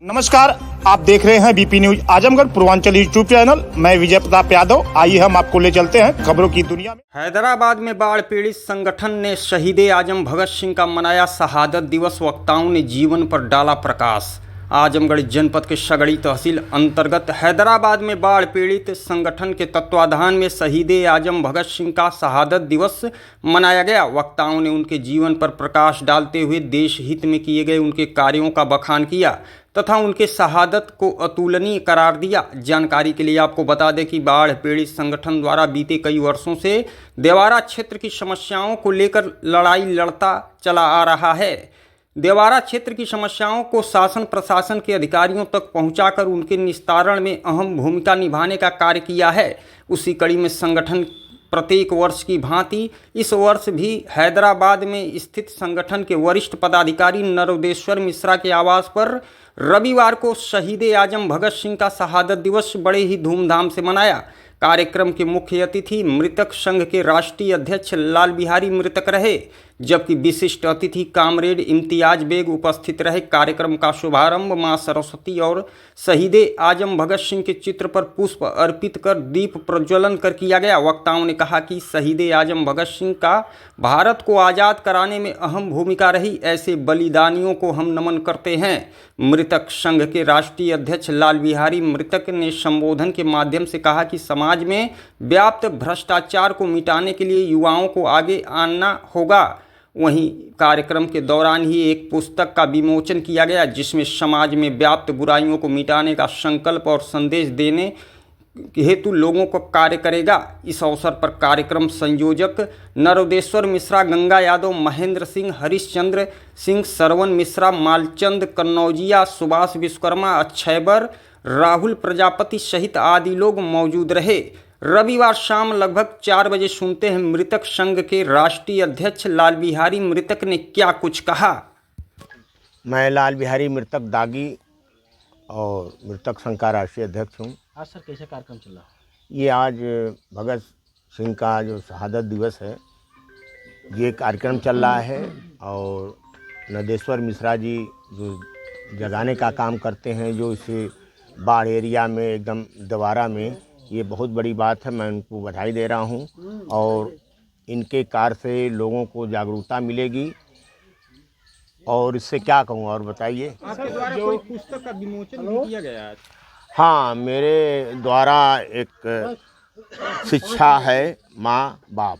नमस्कार, आप देख रहे हैं BP news Azamgarh Purvanchal YouTube channel. मैं विजय प्रताप यादव। आइए हम आपको ले चलते हैं खबरों की दुनिया में। हैदराबाद में बाढ़ पीड़ित संगठन ने शहीद आजम भगत सिंह का मनाया शहादत दिवस। वक्ताओं ने जीवन पर डाला प्रकाश। आजमगढ़ जनपद के सगड़ी तहसील अंतर्गत हैदराबाद में बाढ़ पीड़ित संगठन के तत्वाधान में शहीद आजम भगत सिंह का शहादत दिवस मनाया गया। वक्ताओं ने उनके जीवन पर प्रकाश डालते हुए देश हित में किए गए उनके कार्यों का बखान किया तथा उनके शहादत को अतुलनीय करार दिया। जानकारी के लिए आपको बता दें कि बाढ़ पीड़ित संगठन द्वारा बीते कई वर्षों से देवारा क्षेत्र की समस्याओं को लेकर लड़ाई लड़ता चला आ रहा है। देवारा क्षेत्र की समस्याओं को शासन प्रशासन के अधिकारियों तक पहुंचाकर उनके निस्तारण में अहम भूमिका निभाने का कार्य किया है। उसी कड़ी में संगठन प्रत्येक वर्ष की भांति इस वर्ष भी हैदराबाद में स्थित संगठन के वरिष्ठ पदाधिकारी नरोदेश्वर मिश्रा के आवास पर रविवार को शहीद आजम भगत सिंह का शहादत दिवस बड़े ही धूमधाम से मनाया। कार्यक्रम के मुख्य अतिथि मृतक संघ के राष्ट्रीय अध्यक्ष लाल बिहारी मृतक रहे, जबकि विशिष्ट अतिथि कामरेड इम्तियाज बेग उपस्थित रहे। कार्यक्रम का शुभारंभ मां सरस्वती और शहीद आजम भगत सिंह के चित्र पर पुष्प अर्पित कर दीप प्रज्वलन कर किया गया। वक्ताओं ने कहा कि शहीद आजम भगत सिंह का भारत को आज़ाद कराने में अहम भूमिका रही। ऐसे बलिदानियों को हम नमन करते हैं। मृतक संघ के राष्ट्रीय अध्यक्ष लाल बिहारी मृतक ने संबोधन के माध्यम से कहा कि समाज में व्याप्त भ्रष्टाचार को मिटाने के लिए युवाओं को आगे आना होगा। वहीं कार्यक्रम के दौरान ही एक पुस्तक का विमोचन किया गया, जिसमें समाज में व्याप्त बुराइयों को मिटाने का संकल्प और संदेश देने हेतु लोगों को कार्य करेगा। इस अवसर पर कार्यक्रम संयोजक नरोदेश्वर मिश्रा, गंगा यादव, महेंद्र सिंह, हरिश्चंद्र सिंह, सरवन मिश्रा, मालचंद कन्नौजिया, सुभाष विश्वकर्मा, अक्षयबर, राहुल प्रजापति सहित आदि लोग मौजूद रहे। रविवार शाम लगभग 4 बजे सुनते हैं मृतक संघ के राष्ट्रीय अध्यक्ष लाल बिहारी मृतक ने क्या कुछ कहा। मैं लाल बिहारी मृतक दागी और मृतक संघ का राष्ट्रीय अध्यक्ष हूँ। आज सर कैसा कार्यक्रम चल रहा है? ये आज भगत सिंह का जो शहादत दिवस है, ये कार्यक्रम चल रहा है और नदेश्वर मिश्रा जी जो जगाने का काम करते हैं, जो इसे बाढ़ एरिया में एकदम दोबारा में, ये बहुत बड़ी बात है। मैं उनको बधाई दे रहा हूँ और इनके कार्य से लोगों को जागरूकता मिलेगी और इससे क्या कहूँ और बताइए। आपके द्वारा कोई पुस्तक का विमोचन भी किया गया है? हाँ, मेरे द्वारा एक शिक्षा है माँ बाप,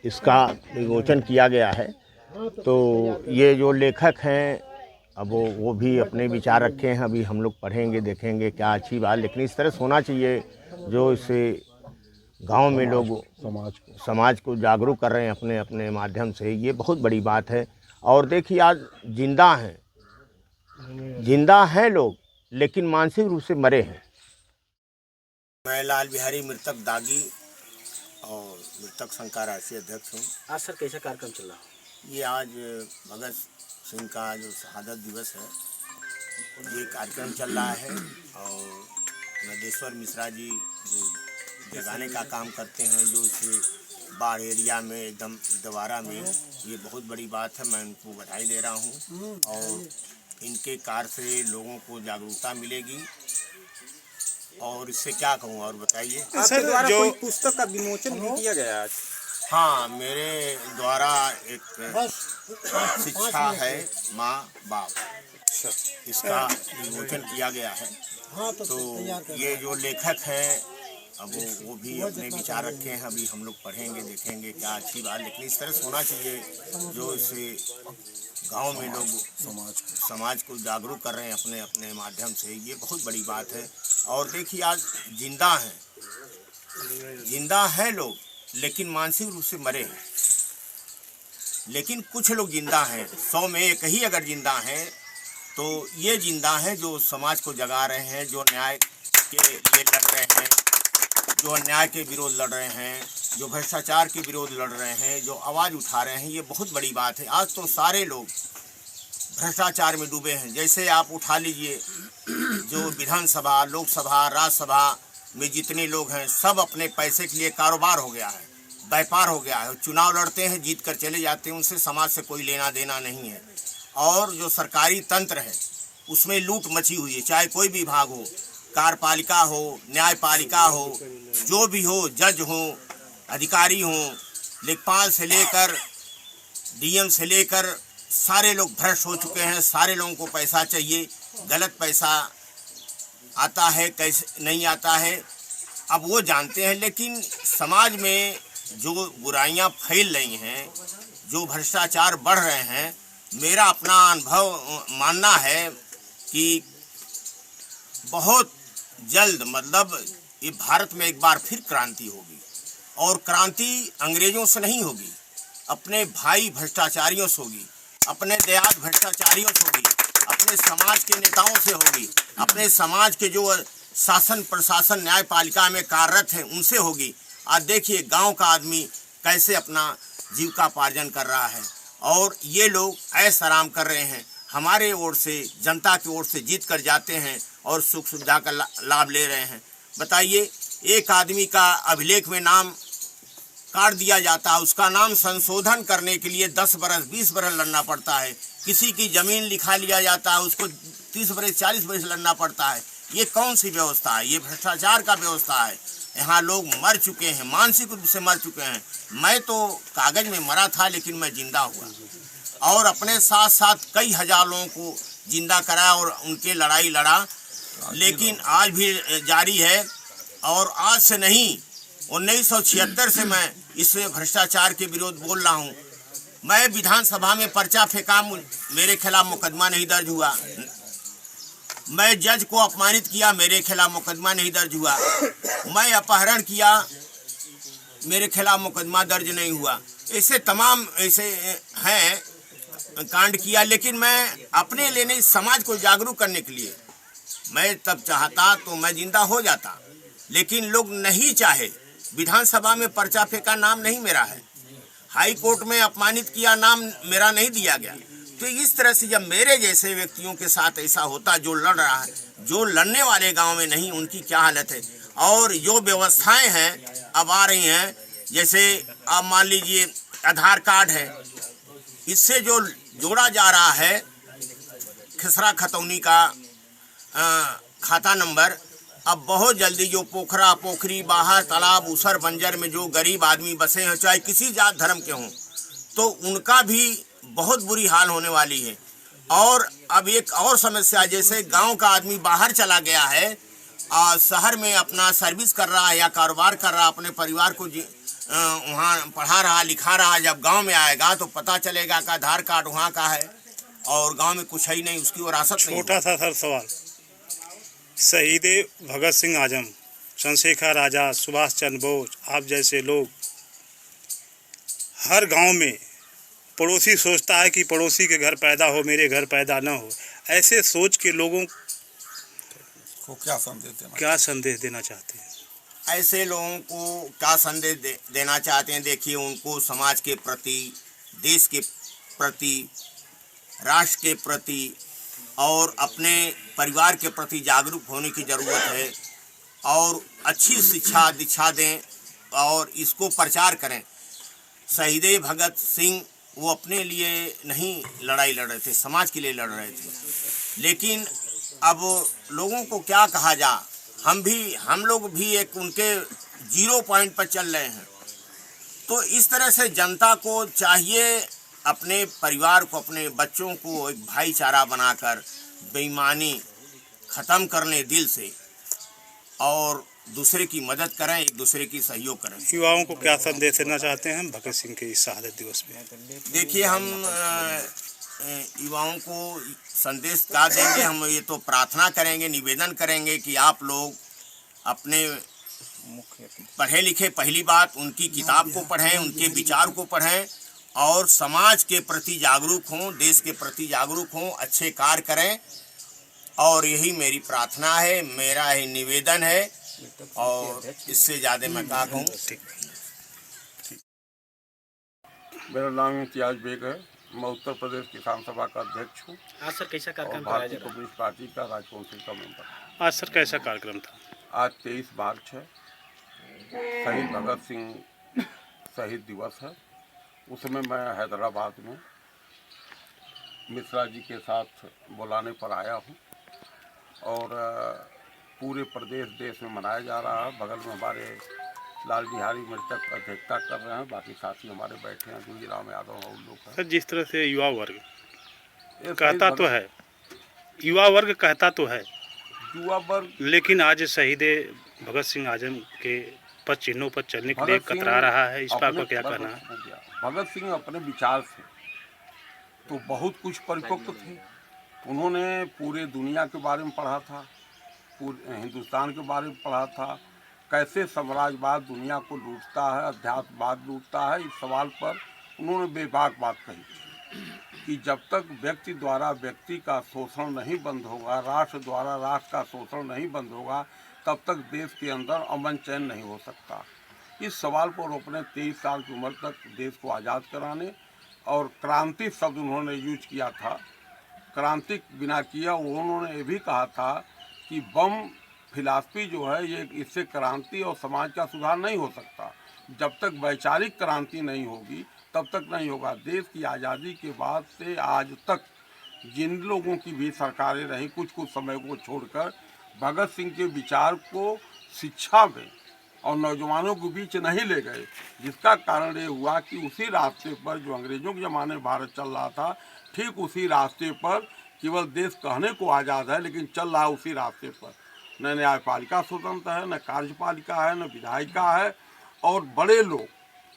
इसका विमोचन किया गया है। तो ये जो लेखक हैं अब वो भी अपने विचार रखे हैं। अभी हम लोग पढ़ेंगे, देखेंगे क्या अच्छी बात, लेकिन इस तरह से होना चाहिए जो इससे गांव में लोग समाज को जागरूक कर रहे हैं अपने अपने माध्यम से। ये बहुत बड़ी बात है। और देखिए आज जिंदा हैं लोग, लेकिन मानसिक रूप से मरे हैं। मैं लाल बिहारी मृतक दागी और मृतक संघ का राष्ट्रीय अध्यक्ष हूँ। आज सर कैसा कार्यक्रम चल रहा है? ये आज भगत सिंह का जो शहादत दिवस है, ये कार्यक्रम चल रहा है और नदेश्वर मिश्रा जी जो जगाने का काम करते हैं, जो इसे बाढ़ एरिया में एकदम दोबारा में, ये बहुत बड़ी बात है। मैं उनको बधाई दे रहा हूँ और इनके कार्य से लोगों को जागरूकता मिलेगी और इससे क्या कहूँ और बताइए। आपके द्वारा कोई पुस्तक का विमोचन भी किया गया है? हाँ, मेरे द्वारा एक शिक्षा है माँ बाप, इसका विमोचन किया गया है। तो ये जो लेखक हैं अब वो भी अपने विचार रखे हैं। अभी हम लोग पढ़ेंगे, देखेंगे क्या अच्छी बात, लेकिन इस तरह से होना चाहिए जो इससे गांव में लोग समाज को जागरूक कर रहे हैं अपने अपने माध्यम से। ये बहुत बड़ी बात है। और देखिए आज जिंदा हैं लोग, लेकिन मानसिक रूप से मरे हैं। लेकिन कुछ लोग जिंदा हैं, 100 में एक ही अगर जिंदा हैं तो ये जिंदा हैं जो समाज को जगा रहे हैं, जो न्याय के लिए लड़ रहे हैं, जो अन्याय के विरोध लड़ रहे हैं, जो भ्रष्टाचार के विरोध लड़ रहे हैं, जो आवाज़ उठा रहे हैं। ये बहुत बड़ी बात है। आज तो सारे लोग भ्रष्टाचार में डूबे हैं। जैसे आप उठा लीजिए, जो विधानसभा, लोकसभा, राज्यसभा में जितने लोग हैं, सब अपने पैसे के लिए कारोबार हो गया है, व्यापार हो गया है। चुनाव लड़ते हैं, जीत कर चले जाते हैं, उनसे समाज से कोई लेना देना नहीं है। और जो सरकारी तंत्र है उसमें लूट मची हुई है, चाहे कोई भी विभाग हो, कार्यपालिका हो, न्यायपालिका हो, जो भी हो, जज हो, अधिकारी हो, लेखपाल से लेकर डीएम से लेकर सारे लोग भ्रष्ट हो चुके हैं। सारे लोगों को पैसा चाहिए, गलत पैसा आता है, कैसे नहीं आता है अब वो जानते हैं। लेकिन समाज में जो बुराइयां फैल रही हैं, जो भ्रष्टाचार बढ़ रहे हैं, मेरा अपना अनुभव मानना है कि बहुत जल्द मतलब ये भारत में एक बार फिर क्रांति होगी। और क्रांति अंग्रेजों से नहीं होगी, अपने भाई भ्रष्टाचारियों से होगी, अपने देहात भ्रष्टाचारियों से होगी, अपने समाज के नेताओं से होगी, अपने समाज के जो शासन प्रशासन न्यायपालिका में कार्यरत हैं उनसे होगी। आज देखिए गांव का आदमी कैसे अपना जीविकापार्जन कर रहा है और ये लोग ऐश आराम कर रहे हैं। हमारे ओर से, जनता की ओर से जीत कर जाते हैं और सुख सुविधा का लाभ ले रहे हैं। बताइए, एक आदमी का अभिलेख में नाम काट दिया जाता है, उसका नाम संशोधन करने के लिए 10 बरस 20 बरस लड़ना पड़ता है। किसी की ज़मीन लिखा लिया जाता है, उसको 30 बरस 40 बरस लड़ना पड़ता है। ये कौन सी व्यवस्था है? ये भ्रष्टाचार का व्यवस्था है। यहाँ लोग मर चुके हैं, मानसिक रूप से मर चुके हैं। मैं तो कागज में मरा था, लेकिन मैं जिंदा हुआ और अपने साथ साथ कई हजार लोगों को जिंदा करा और उनके लड़ाई लड़ा। लेकिन आज भी जारी है और आज से नहीं, 1976 से मैं इस भ्रष्टाचार के विरोध बोल रहा हूँ। मैं विधानसभा में पर्चा फेंका, मेरे खिलाफ मुकदमा नहीं दर्ज हुआ। मैं जज को अपमानित किया, मेरे खिलाफ मुकदमा नहीं दर्ज हुआ। मैं अपहरण किया, मेरे खिलाफ मुकदमा दर्ज नहीं हुआ। ऐसे तमाम ऐसे हैं कांड किया। लेकिन मैं अपने लिए नहीं, समाज को जागरूक करने के लिए मैं तब चाहता तो मैं जिंदा हो जाता, लेकिन लोग नहीं चाहे। विधानसभा में पर्चा फेंका, नाम नहीं मेरा है। हाई कोर्ट में अपमानित किया, नाम मेरा नहीं दिया गया। तो इस तरह से जब मेरे जैसे व्यक्तियों के साथ ऐसा होता, जो लड़ रहा है, जो लड़ने वाले गांव में नहीं, उनकी क्या हालत है। और जो व्यवस्थाएं हैं अब आ रही हैं, जैसे आप मान लीजिए आधार कार्ड है, इससे जो जोड़ा जा रहा है खसरा खतौनी का खाता नंबर, अब बहुत जल्दी जो पोखरा पोखरी बाहर तालाब उसर बंजर में जो गरीब आदमी बसे हैं, चाहे किसी जात धर्म के हों, तो उनका भी बहुत बुरी हाल होने वाली है। और अब एक और समस्या, जैसे गांव का आदमी बाहर चला गया है, शहर में अपना सर्विस कर रहा है या कारोबार कर रहा है, अपने परिवार को वहाँ पढ़ा रहा लिखा रहा, जब गांव में आएगा तो पता चलेगा कि आधार कार्ड वहाँ का है और गांव में कुछ है ही नहीं, उसकी विरासत नहीं। छोटा सा सर सवाल, शहीद भगत सिंह आजम, चंद्रशेखर आजाद, सुभाष चंद्र बोस, आप जैसे लोग, हर गांव में पड़ोसी सोचता है कि पड़ोसी के घर पैदा हो, मेरे घर पैदा ना हो। ऐसे सोच के लोगों को क्या संदेश देना चाहते हैं? ऐसे लोगों को क्या संदेश देना चाहते हैं? देखिए, उनको समाज के प्रति, देश के प्रति, राष्ट्र के प्रति और अपने परिवार के प्रति जागरूक होने की ज़रूरत है और अच्छी शिक्षा दीक्षा दें और इसको प्रचार करें। शहीद भगत सिंह वो अपने लिए नहीं लड़ाई लड़ रहे थे, समाज के लिए लड़ रहे थे। लेकिन अब लोगों को क्या कहा जा, हम लोग भी एक उनके 0 पॉइंट पर चल रहे हैं। तो इस तरह से जनता को चाहिए अपने परिवार को, अपने बच्चों को एक भाईचारा बनाकर बेईमानी ख़त्म करने दिल से और दूसरे की मदद करें, एक दूसरे की सहयोग करें। युवाओं को क्या संदेश देना चाहते हैं भगत सिंह के इस शहादत दिवस में? देखिए, हम युवाओं को संदेश क्या देंगे, हम ये तो प्रार्थना करेंगे, निवेदन करेंगे कि आप लोग अपने पढ़े लिखे, पहली बात उनकी किताब को पढ़ें, उनके विचार को पढ़ें और समाज के प्रति जागरूक हों, देश के प्रति जागरूक हों, अच्छे कार्य करें। और यही मेरी प्रार्थना है, मेरा ही निवेदन है और इससे ज़्यादा मैं क्या कहूँ। मेरा नाम इम्तियाज बेग है, मैं उत्तर प्रदेश किसान सभा का अध्यक्ष हूँ आज सर कैसा और कार्यक्रम भारतीय कम्युनिस्ट पार्टी का राज्य काउंसिल का मेंबर। आज सर कैसा कार्यक्रम था? आज 23 मार्च है, शहीद भगत सिंह शहीद दिवस है। उस समय मैं हैदराबाद में मिश्रा जी के साथ बुलाने पर आया हूँ और पूरे प्रदेश देश में मनाया जा रहा है। बगल में हमारे लाल बिहारी मृतक अध्यक्षता कर रहे हैं, बाकी साथी हमारे बैठे हैं, दूजी राम यादव और लोग हैं। सर, जिस तरह से युवा वर्ग ये कहता तो है, युवा वर्ग कहता तो है, युवा वर्ग लेकिन आज शहीद भगत सिंह आजम के पद चिन्हों पर चलने के लिए भगत सिंह कतरा रहा है। इस पर अपने- आपका क्या कहना है? भगत सिंह अपने विचार से तो बहुत कुछ परिपक्व थे। उन्होंने पूरे दुनिया के बारे में पढ़ा था, पूरे हिंदुस्तान के बारे में पढ़ा था, कैसे साम्राज्यवाद दुनिया को लूटता है, अध्यात्मवाद लूटता है। इस सवाल पर उन्होंने बेबाक बात कही कि जब तक व्यक्ति द्वारा व्यक्ति का शोषण नहीं बंद होगा, राष्ट्र द्वारा राष्ट्र का शोषण नहीं बंद होगा, तब तक देश के अंदर अमन चैन नहीं हो सकता। इस सवाल पर अपने 23 साल की उम्र तक देश को आज़ाद कराने और क्रांति शब्द उन्होंने यूज किया था। क्रांति बिना किया उन्होंने ये भी कहा था कि बम फिलासफी जो है ये इससे क्रांति और समाज का सुधार नहीं हो सकता। जब तक वैचारिक क्रांति नहीं होगी तब तक नहीं होगा। देश की आज़ादी के बाद से आज तक जिन लोगों की भी सरकारें रहीं, कुछ कुछ समय को छोड़कर भगत सिंह के विचार को शिक्षा में और नौजवानों के बीच नहीं ले गए, जिसका कारण ये हुआ कि उसी रास्ते पर जो अंग्रेजों के ज़माने में भारत चल रहा था, ठीक उसी रास्ते पर केवल देश कहने को आज़ाद है लेकिन चल रहा है उसी रास्ते पर। न न्यायपालिका स्वतंत्र है, न कार्यपालिका है, न विधायिका है, और बड़े लोग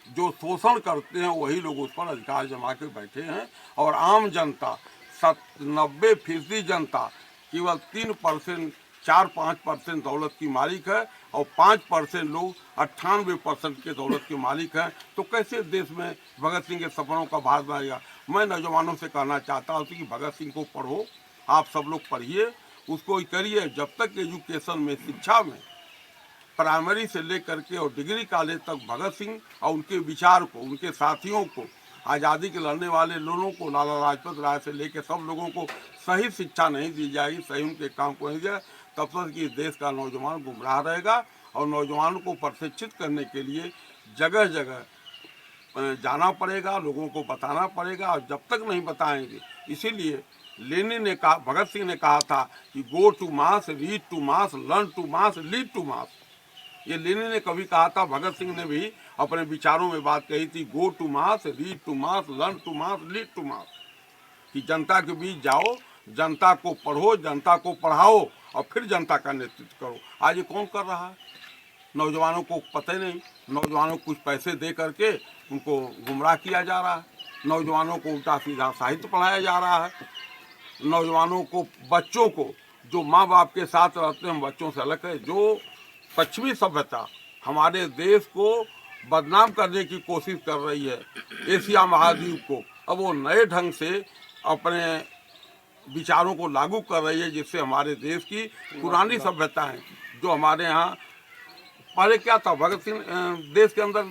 जो शोषण करते हैं वही लोग उस पर अधिकार जमा के बैठे हैं। और आम जनता 90% जनता केवल 3% 4-5% दौलत की मालिक है और 5% लोग 98% के दौलत के मालिक हैं। तो कैसे देश में भगत सिंह के सपनों का भारत बनेगा? मैं नौजवानों से कहना चाहता हूँ कि भगत सिंह को पढ़ो, आप सब लोग पढ़िए, उसको करिए। जब तक एजुकेशन में, शिक्षा में, प्राइमरी से लेकर के और डिग्री कॉलेज तक भगत सिंह और उनके विचार को, उनके साथियों को, आज़ादी के लड़ने वाले लोगों को, लाला लाजपत राय से लेकर सब लोगों को सही शिक्षा नहीं दी जाएगी, सही उनके काम को नहीं दिया, तब तक कि देश का नौजवान गुमराह रहेगा। और नौजवानों को प्रशिक्षित करने के लिए जगह जगह जाना पड़ेगा, लोगों को बताना पड़ेगा। और जब तक नहीं बताएंगे, इसीलिए लेनिन ने कहा, भगत सिंह ने कहा था कि go to mass, read to mass, learn to mass, lead to mass. ये लेनिन ने कभी कहा था, भगत सिंह ने भी अपने विचारों में बात कही थी, go to mass, read to mass, learn to mass, lead to mass, कि जनता के बीच जाओ, जनता को पढ़ो, जनता को पढ़ाओ और फिर जनता का नेतृत्व करो। आज ये कौन कर रहा है? नौजवानों को पता ही नहीं। नौजवानों को कुछ पैसे दे करके उनको गुमराह किया जा रहा है, नौजवानों को उल्टा सीधा साहित्य पढ़ाया जा रहा है, नौजवानों को, बच्चों को जो माँ बाप के साथ रहते हैं बच्चों से अलग है। जो पश्चिमी सभ्यता हमारे देश को बदनाम करने की कोशिश कर रही है, एशिया महाद्वीप को, अब वो नए ढंग से अपने विचारों को लागू कर रही है, जिससे हमारे देश की पुरानी सभ्यताएं जो हमारे यहाँ पहले क्या था, भगत सिंह देश के अंदर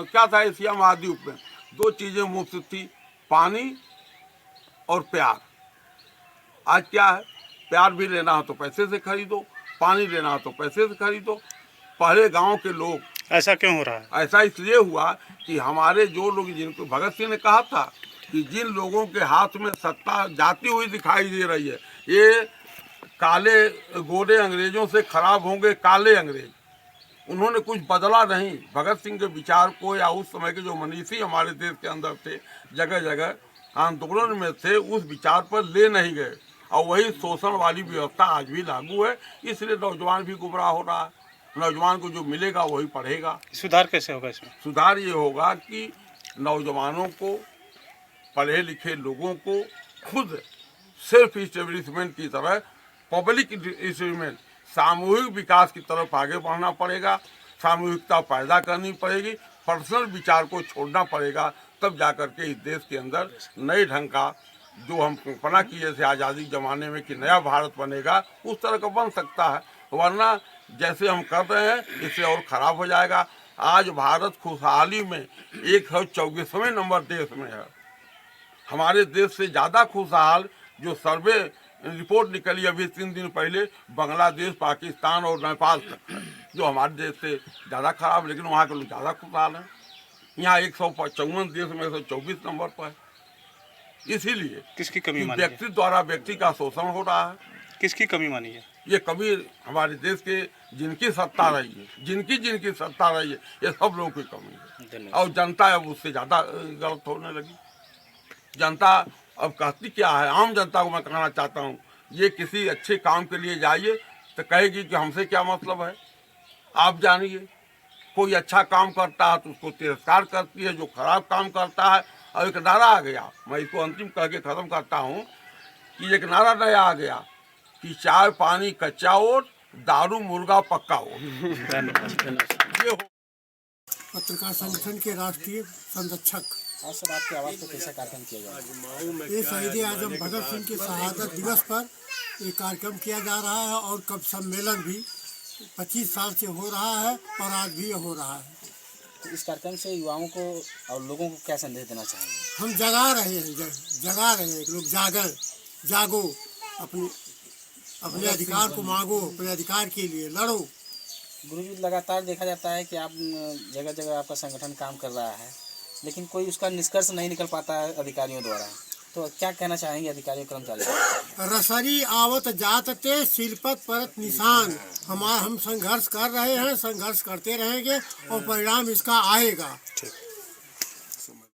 क्या था, एशिया महाद्वीप में 2 चीज़ें मुफ्त थी, पानी और प्यार। आज क्या है? प्यार भी लेना हो तो पैसे से खरीदो, पानी लेना हो तो पैसे से खरीदो। पहले गांव के लोग, ऐसा क्यों हो रहा है? ऐसा इसलिए हुआ कि हमारे जो लोग, जिनको भगत सिंह ने कहा था कि जिन लोगों के हाथ में सत्ता जाती हुई दिखाई दे रही है, ये काले गोरे अंग्रेजों से खराब होंगे काले अंग्रेज। उन्होंने कुछ बदला नहीं भगत सिंह के विचार को, या उस समय के जो मनीषी हमारे देश के अंदर थे, जगह जगह आंदोलन में थे, उस विचार पर ले नहीं गए। और वही शोषण वाली व्यवस्था आज भी लागू है, इसलिए नौजवान भी गुमराह हो रहा है। नौजवान को जो मिलेगा वही पढ़ेगा। सुधार कैसे होगा इसमें? सुधार ये होगा कि नौजवानों को, पढ़े लिखे लोगों को खुद सेल्फ इस्टेब्लिशमेंट की तरह, पब्लिक इस्टेब्लिशमेंट, सामूहिक विकास की तरफ आगे बढ़ना पड़ेगा। सामूहिकता पैदा करनी पड़ेगी, पर्सनल विचार को छोड़ना पड़ेगा, तब जाकर के इस देश के अंदर नए ढंग का, जो हम कल्पना किए थे आज़ादी के ज़माने में कि नया भारत बनेगा, उस तरह का बन सकता है। वरना जैसे हम कर रहे हैं इससे और ख़राब हो जाएगा। आज भारत खुशहाली में 124वें नंबर देश में है। हमारे देश से ज़्यादा खुशहाल जो सर्वे रिपोर्ट निकली अभी 3 दिन पहले, बांग्लादेश, पाकिस्तान और नेपाल तक, जो हमारे देश से ज़्यादा खराब, लेकिन वहाँ के लोग ज़्यादा खुशहाल हैं। यहाँ 155 देश में 124 नंबर पर है। इसीलिए किसकी कमी कि मानी है? व्यक्ति द्वारा व्यक्ति का शोषण हो रहा है। किसकी कमी मानी है? ये कभी हमारे देश के जिनकी सत्ता रही है, जिनकी सत्ता रही है, ये सब लोगों की कमी है। और जनता अब उससे ज़्यादा गलत होने लगी। जनता अब कहती क्या है, आम जनता को मैं कहना चाहता हूँ, ये किसी अच्छे काम के लिए जाइए तो कहेगी कि हमसे क्या मतलब है। आप जानिए, कोई अच्छा काम करता है तो उसको तिरस्कार करती है, जो खराब काम करता है। और एक नारा आ गया, मैं इसको अंतिम कह के ख़त्म करता हूँ कि एक नारा नया आ गया कि चाय पानी कच्चा ओट, दारू मुर्गा पक्का ओट। ये हो पत्रकार संगठन के राष्ट्रीय संरक्षक। हाँ सर, आपकी आवाज़ पर कैसा कार्यक्रम किया जाएगा? ये शहीद आजम भगत सिंह के शहादत दिवस पर एक कार्यक्रम किया जा रहा है और कब सम्मेलन भी 25 साल से हो रहा है और आज भी हो रहा है। तो इस कार्यक्रम से युवाओं को और लोगों को क्या संदेश देना चाहेंगे? हम जगा रहे हैं, लोग जागो, अपने अधिकार को मांगो, अपने अधिकार के लिए लड़ो। गुरुजी, लगातार देखा जाता है कि आप जगह जगह आपका संगठन काम कर रहा है, लेकिन कोई उसका निष्कर्ष नहीं निकल पाता है अधिकारियों द्वारा। तो क्या कहना चाहेंगे अधिकारियों कर्मचारियों? रसरी आवत जातते शिल्पत परत निशान। हम संघर्ष कर रहे हैं, संघर्ष करते रहेंगे और परिणाम इसका आएगा।